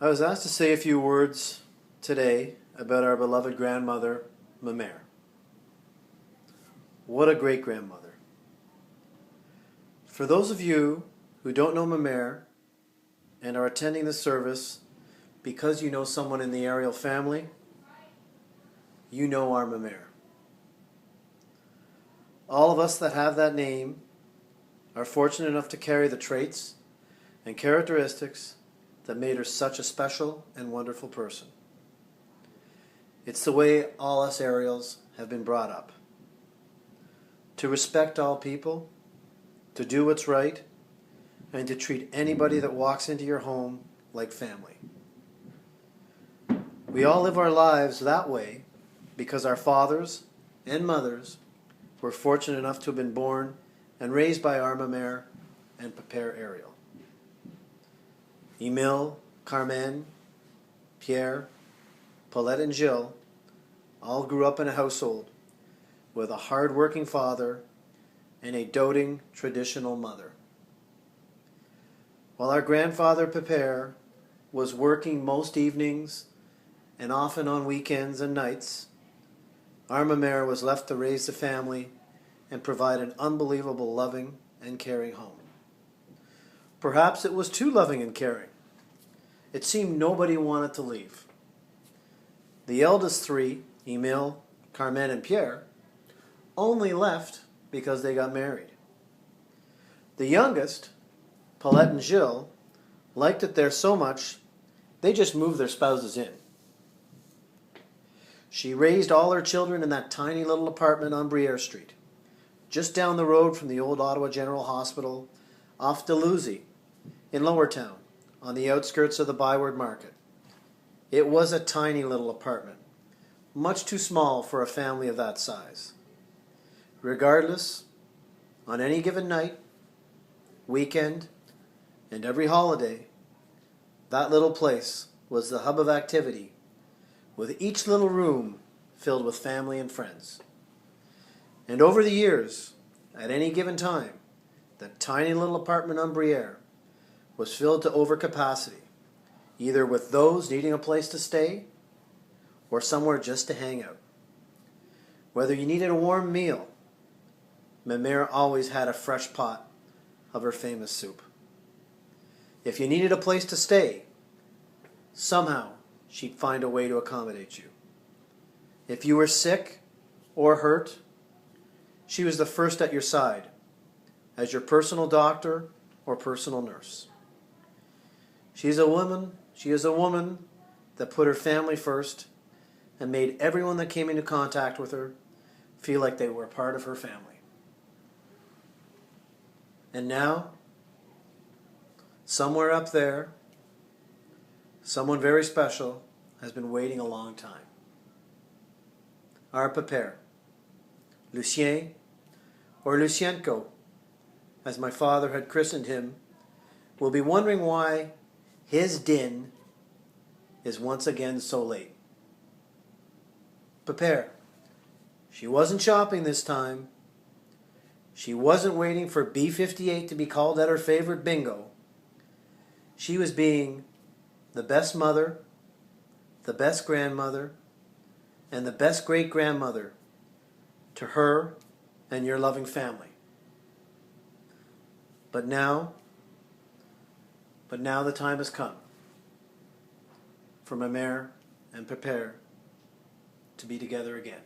I was asked to say a few words today about our beloved grandmother, Memere. What a great grandmother. For those of you who don't know Memere and are attending the service because you know someone in the Ariel family, you know our Memere. All of us that have that name are fortunate enough to carry the traits and characteristics that made her such a special and wonderful person. It's the way all us Ariels have been brought up. To respect all people, to do what's right, and to treat anybody that walks into your home like family. We all live our lives that way because our fathers and mothers were fortunate enough to have been born and raised by our Memere and Père Ariel. Emile, Carmen, Pierre, Paulette, and Gilles all grew up in a household with a hard-working father and a doting traditional mother. While our grandfather Père was working most evenings and often on weekends and nights, our Memere was left to raise the family and provide an unbelievable loving and caring home. Perhaps it was too loving and caring. It seemed nobody wanted to leave. The eldest three, Emile, Carmen, and Pierre, only left because they got married. The youngest, Paulette and Gilles, liked it there so much they just moved their spouses in. She raised all her children in that tiny little apartment on Briere Street, just down the road from the old Ottawa General Hospital, off Eulogy, in Lower Town, on the outskirts of the Byward Market. It was a tiny little apartment, much too small for a family of that size. Regardless, on any given night, weekend, and every holiday, that little place was the hub of activity, with each little room filled with family and friends. And over the years, at any given time, that tiny little apartment on Briere was filled to overcapacity, either with those needing a place to stay or somewhere just to hang out. Whether you needed a warm meal, Memere always had a fresh pot of her famous soup. If you needed a place to stay, somehow she'd find a way to accommodate you. If you were sick or hurt, she was the first at your side as your personal doctor or personal nurse. She is a woman that put her family first and made everyone that came into contact with her feel like they were part of her family. And now, somewhere up there, someone very special has been waiting a long time. Our Père, Lucien, or Lucienko, as my father had christened him, will be wondering why his din is once again so late. Père, she wasn't shopping this time. She wasn't waiting for B58 to be called at her favorite bingo. She was being the best mother, the best grandmother, and the best great-grandmother to her and your loving family. But now the time has come for Memere and Père to be together again.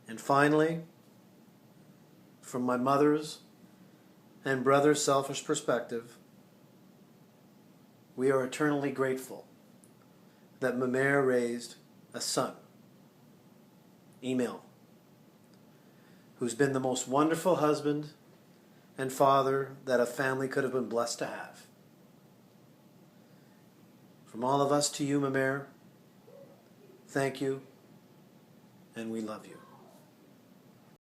And finally, from my mother's and brother's selfish perspective, we are eternally grateful that Memere raised a son, Emile, who's been the most wonderful husband and father that a family could have been blessed to have. From all of us to you, Memere, thank you, and we love you.